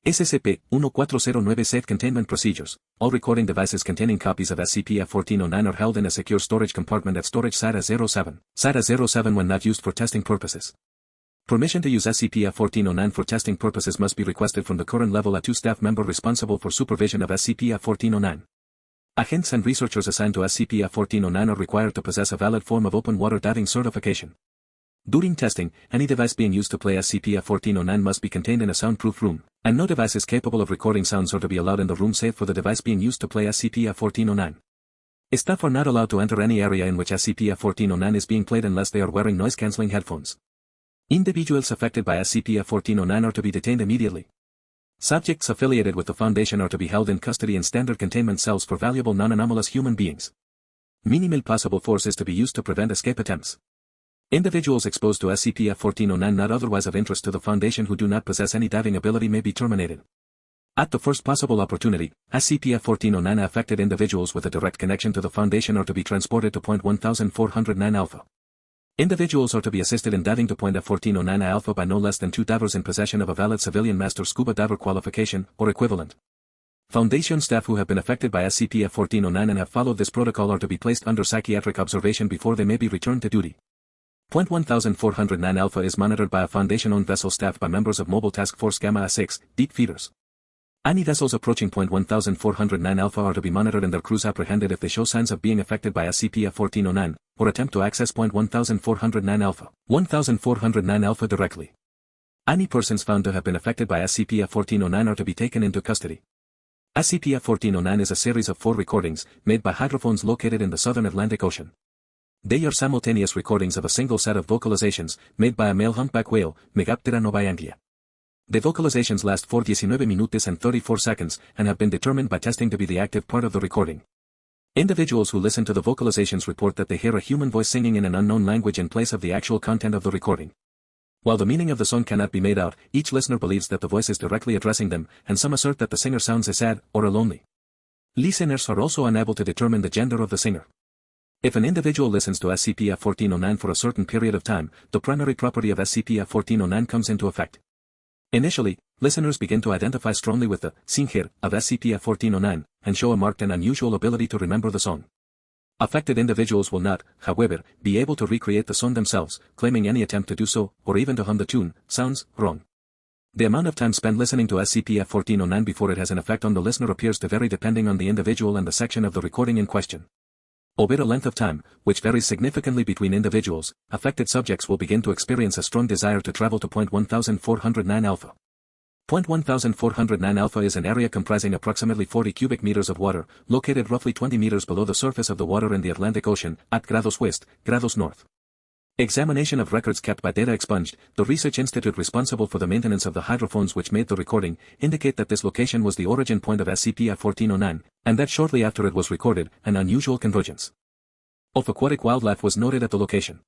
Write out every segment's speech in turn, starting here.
SCP-1409 Safe Containment Procedures. All recording devices containing copies of SCP-1409 are held in a secure storage compartment at storage SATA-07. SATA-07 when not used for testing purposes. Permission to use SCP-1409 for testing purposes must be requested from the current Level A2 staff member responsible for supervision of SCP-1409. Agents and researchers assigned to SCP-1409 are required to possess a valid form of open water diving certification. During testing, any device being used to play SCP-1409 must be contained in a soundproof room, and no devices capable of recording sounds are to be allowed in the room save for the device being used to play SCP-1409. Staff are not allowed to enter any area in which SCP-1409 is being played unless they are wearing noise-canceling headphones. Individuals affected by SCP-1409 are to be detained immediately. Subjects affiliated with the Foundation are to be held in custody in standard containment cells for valuable non-anomalous human beings. Minimal possible force is to be used to prevent escape attempts. Individuals exposed to SCP-1409 not otherwise of interest to the Foundation who do not possess any diving ability may be terminated. At the first possible opportunity, SCP-1409 affected individuals with a direct connection to the Foundation are to be transported to Point 1409 Alpha. Individuals are to be assisted in diving to Point F1409 Alpha by no less than 2 divers in possession of a valid civilian master scuba diver qualification, or equivalent. Foundation staff who have been affected by SCP-1409 and have followed this protocol are to be placed under psychiatric observation before they may be returned to duty. Point 1409 Alpha is monitored by a Foundation-owned vessel staffed by members of Mobile Task Force Gamma-6, deep feeders. Any vessels approaching Point 1409 Alpha are to be monitored and their crews apprehended if they show signs of being affected by SCP-1409, or attempt to access Point 1409 Alpha. 1409 Alpha directly. Any persons found to have been affected by SCP-1409 are to be taken into custody. SCP-1409 is a series of 4 recordings, made by hydrophones located in the southern Atlantic Ocean. They are simultaneous recordings of a single set of vocalizations, made by a male humpback whale, Megaptera novaeanglia. The vocalizations last for 19 minutes and 34 seconds, and have been determined by testing to be the active part of the recording. Individuals who listen to the vocalizations report that they hear a human voice singing in an unknown language in place of the actual content of the recording. While the meaning of the song cannot be made out, each listener believes that the voice is directly addressing them, and some assert that the singer sounds sad, or lonely. Listeners are also unable to determine the gender of the singer. If an individual listens to SCP-1409 for a certain period of time, the primary property of SCP-1409 comes into effect. Initially, listeners begin to identify strongly with the singer of SCP-1409, and show a marked and unusual ability to remember the song. Affected individuals will not, however, be able to recreate the song themselves, claiming any attempt to do so, or even to hum the tune, sounds wrong. The amount of time spent listening to SCP-1409 before it has an effect on the listener appears to vary depending on the individual and the section of the recording in question. Over a length of time, which varies significantly between individuals, affected subjects will begin to experience a strong desire to travel to Point 1409 Alpha. Point 1409 Alpha is an area comprising approximately 40 cubic meters of water, located roughly 20 meters below the surface of the water in the Atlantic Ocean, at grados west, grados north. Examination of records kept by Data Expunged, the research institute responsible for the maintenance of the hydrophones which made the recording, indicate that this location was the origin point of SCP-1409, and that shortly after it was recorded, an unusual convergence of aquatic wildlife was noted at the location.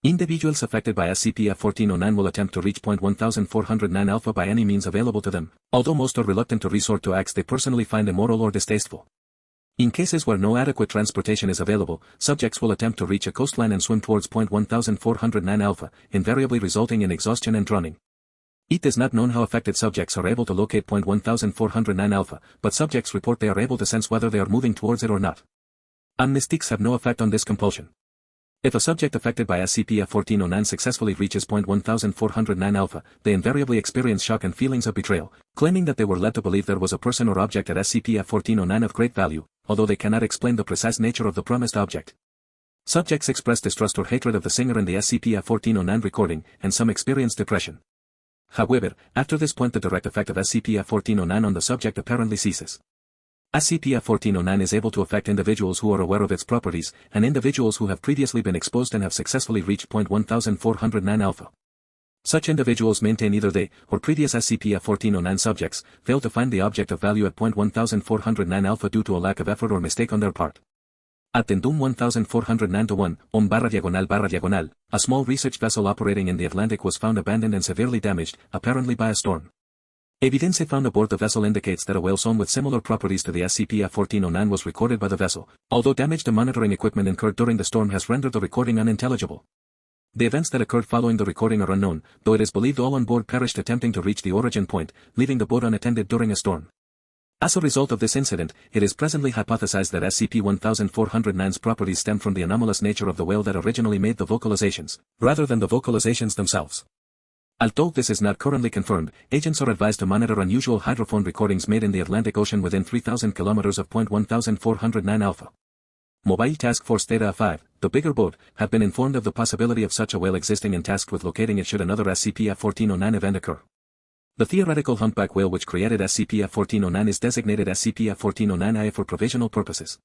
Individuals affected by SCP-1409 will attempt to reach Point 1409 Alpha by any means available to them, although most are reluctant to resort to acts they personally find immoral or distasteful. In cases where no adequate transportation is available, subjects will attempt to reach a coastline and swim towards Point 1409 Alpha, invariably resulting in exhaustion and drowning. It is not known how affected subjects are able to locate Point 1409 Alpha, but subjects report they are able to sense whether they are moving towards it or not. Amnestics have no effect on this compulsion. If a subject affected by SCP-1409 successfully reaches Point 1409 Alpha, they invariably experience shock and feelings of betrayal, claiming that they were led to believe there was a person or object at SCP-1409 of great value, although they cannot explain the precise nature of the promised object. Subjects express distrust or hatred of the singer in the SCP-1409 recording, and some experience depression. However, after this point the direct effect of SCP-1409 on the subject apparently ceases. SCP-1409 is able to affect individuals who are aware of its properties, and individuals who have previously been exposed and have successfully reached Point 1409 Alpha. Such individuals maintain either they, or previous SCP-1409 subjects, failed to find the object of value at Point 1409 Alpha due to a lack of effort or mistake on their part. Addendum 1409-1, a small research vessel operating in the Atlantic was found abandoned and severely damaged, apparently by a storm. Evidence found aboard the vessel indicates that a whale song with similar properties to the SCP-1409 was recorded by the vessel, although damage to monitoring equipment incurred during the storm has rendered the recording unintelligible. The events that occurred following the recording are unknown, though it is believed all on board perished attempting to reach the origin point, leaving the boat unattended during a storm. As a result of this incident, it is presently hypothesized that SCP-1409's properties stem from the anomalous nature of the whale that originally made the vocalizations, rather than the vocalizations themselves. Although this is not currently confirmed, agents are advised to monitor unusual hydrophone recordings made in the Atlantic Ocean within 3,000 kilometers of point 1409 Alpha. Mobile Task Force Theta 5, the bigger boat, have been informed of the possibility of such a whale existing and tasked with locating it should another SCP-1409 event occur. The theoretical humpback whale which created SCP-1409 is designated SCP-1409-IA for provisional purposes.